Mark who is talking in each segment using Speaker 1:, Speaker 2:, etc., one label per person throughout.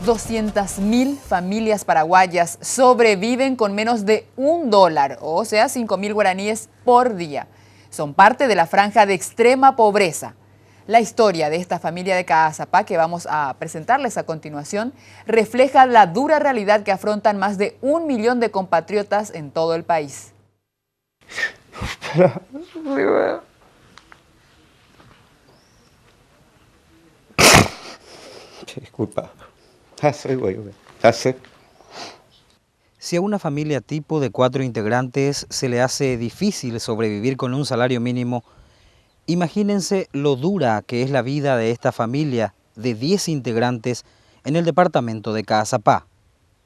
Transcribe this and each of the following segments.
Speaker 1: 200.000 familias paraguayas sobreviven con menos de $1, o sea, 5.000 guaraníes por día. Son parte de la franja de extrema pobreza. La historia de esta familia de Caazapá, que vamos a presentarles a continuación, refleja la dura realidad que afrontan más de 1 millón de compatriotas en todo el país.
Speaker 2: Disculpa.
Speaker 3: Si a una familia tipo de 4 integrantes se le hace difícil sobrevivir con un salario mínimo, imagínense lo dura que es la vida de esta familia de 10 integrantes en el departamento de Caazapá.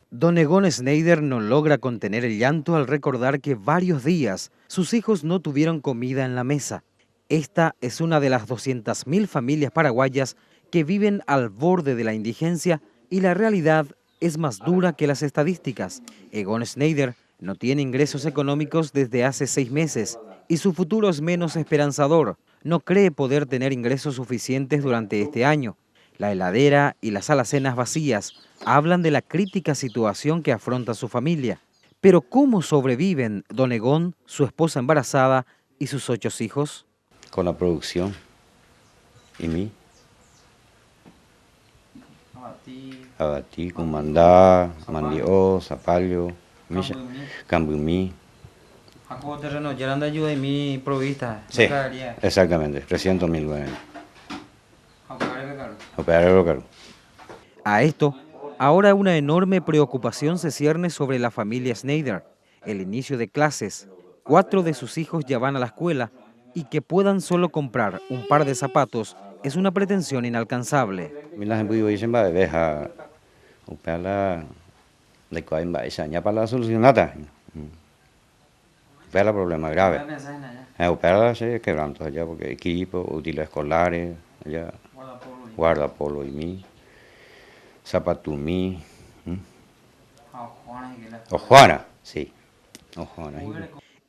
Speaker 3: Don Egon Schneider no logra contener el llanto al recordar que varios días sus hijos no tuvieron comida en la mesa. Esta es una de las 200.000 familias paraguayas que viven al borde de la indigencia y la realidad es más dura que las estadísticas. Egon Schneider no tiene ingresos económicos desde hace 6 meses y su futuro es menos esperanzador. No cree poder tener ingresos suficientes durante este año. La heladera y las alacenas vacías hablan de la crítica situación que afronta su familia. Pero ¿cómo sobreviven don Egon, su esposa embarazada y sus 8 hijos?
Speaker 2: Con la producción y mí. Abatí, Cumandá, Mandió, Zapallo, Cambumí.
Speaker 3: terreno ya anda ayuda en mi provista.
Speaker 2: Sí, exactamente, 300.000 guaraníes. Operar caro.
Speaker 3: A esto, ahora una enorme preocupación se cierne sobre la familia Schneider. El inicio de clases, 4 de sus hijos ya van a la escuela y que puedan solo comprar un par de zapatos es una pretensión inalcanzable.
Speaker 2: Milas en dicen va deja operar de cuál va esa ya para la solucionata. Operar problema grave. Operar se quebranto allá porque equipo, útiles escolares, allá guardapolo y mí, zapatumí, Ojuana, sí, Ojuana.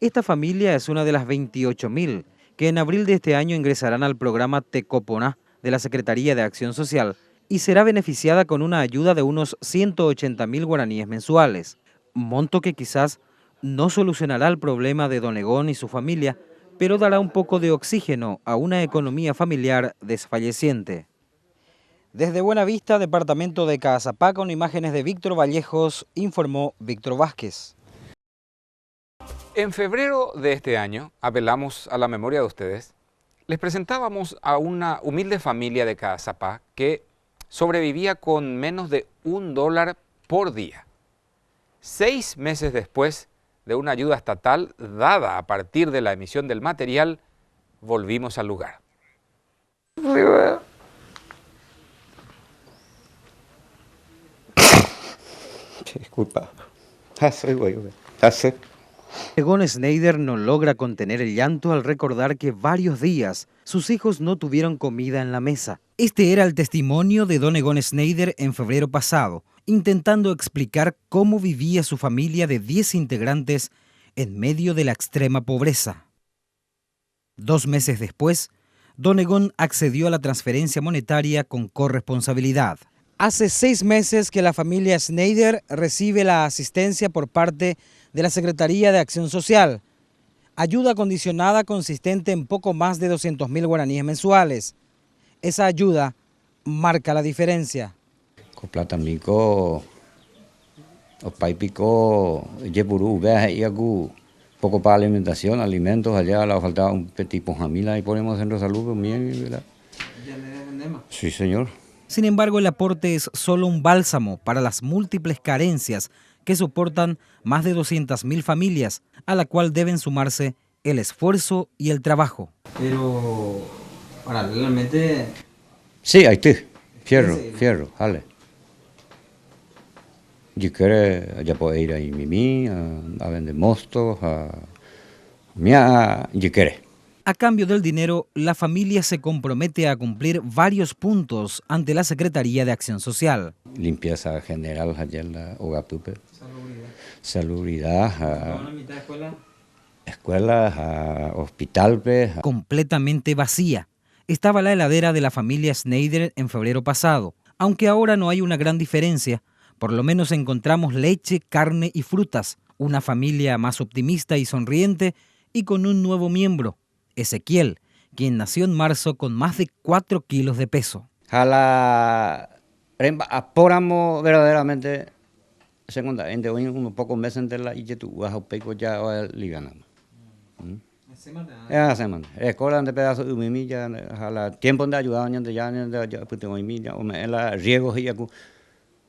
Speaker 3: Esta familia es una de las 28.000 que en abril de este año ingresarán al programa Tecoponá de la Secretaría de Acción Social y será beneficiada con una ayuda de unos 180.000 guaraníes mensuales, monto que quizás no solucionará el problema de don Egon y su familia, pero dará un poco de oxígeno a una economía familiar desfalleciente. Desde Buenavista, departamento de Caazapá, con imágenes de Víctor Vallejos, informó Víctor Vázquez.
Speaker 4: En febrero de este año, apelamos a la memoria de ustedes, les presentábamos a una humilde familia de Caazapá que sobrevivía con menos de $1 por día. 6 meses después de una ayuda estatal dada a partir de la emisión del material, volvimos al lugar.
Speaker 2: Disculpa.
Speaker 3: Egon Schneider no logra contener el llanto al recordar que varios días sus hijos no tuvieron comida en la mesa. Este era el testimonio de don Egon Schneider en febrero pasado, intentando explicar cómo vivía su familia de 10 integrantes en medio de la extrema pobreza. 2 meses después, don Egon accedió a la transferencia monetaria con corresponsabilidad. Hace 6 meses que la familia Schneider recibe la asistencia por parte de la Secretaría de Acción Social. Ayuda condicionada consistente en poco más de 200.000 guaraníes mensuales. Esa ayuda marca la diferencia.
Speaker 2: Con plata mico, o paipico, yepurú, vea y agu, poco para alimentación, alimentos, allá le faltaba un petit pojamila y ponemos centro de salud bien, ¿verdad? ¿Ya le vendemos? Sí, señor.
Speaker 3: Sin embargo, el aporte es solo un bálsamo para las múltiples carencias que soportan más de 200.000 familias, a la cual deben sumarse el esfuerzo y el trabajo.
Speaker 5: Pero, paralelamente...
Speaker 2: Sí, ahí está. Fierro, jale. Yo quiero, ya puedo ir a Mimí, a vender mostos, yo quiero.
Speaker 3: A cambio del dinero, la familia se compromete a cumplir varios puntos ante la Secretaría de Acción Social.
Speaker 2: Limpieza general allá en la Ogatupe. Salubridad. Escuelas, hospital.
Speaker 3: Completamente vacía estaba la heladera de la familia Schneider en febrero pasado. Aunque ahora no hay una gran diferencia, por lo menos encontramos leche, carne y frutas, una familia más optimista y sonriente y con un nuevo miembro, Ezequiel, quien nació en marzo con más de 4 kilos de peso.
Speaker 2: Apóramos verdaderamente segunda, entre unos pocos meses de la y tu vas a peco ya ligana. Semana. Escolan de pedazos de mimilla, a la tiempo de ayudar a ya pues tengo mimilla o me la riegos y acu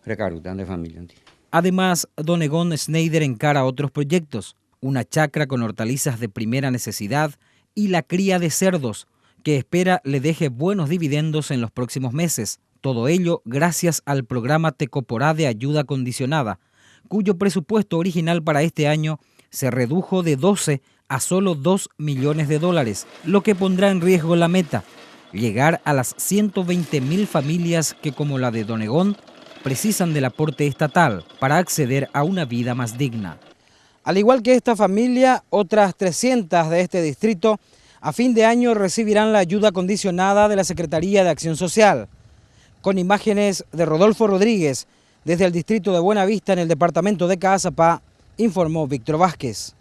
Speaker 2: recarutan de familia.
Speaker 3: Además, don Egon Schneider encara otros proyectos, una chacra con hortalizas de primera necesidad y la cría de cerdos, que espera le deje buenos dividendos en los próximos meses. Todo ello gracias al programa Tecoporá de ayuda condicionada, cuyo presupuesto original para este año se redujo de 12 a solo $2 millones, lo que pondrá en riesgo la meta, llegar a las 120.000 familias que, como la de don Egon, precisan del aporte estatal para acceder a una vida más digna. Al igual que esta familia, otras 300 de este distrito a fin de año recibirán la ayuda condicionada de la Secretaría de Acción Social. Con imágenes de Rodolfo Rodríguez, desde el distrito de Buenavista en el departamento de Caazapá, informó Víctor Vázquez.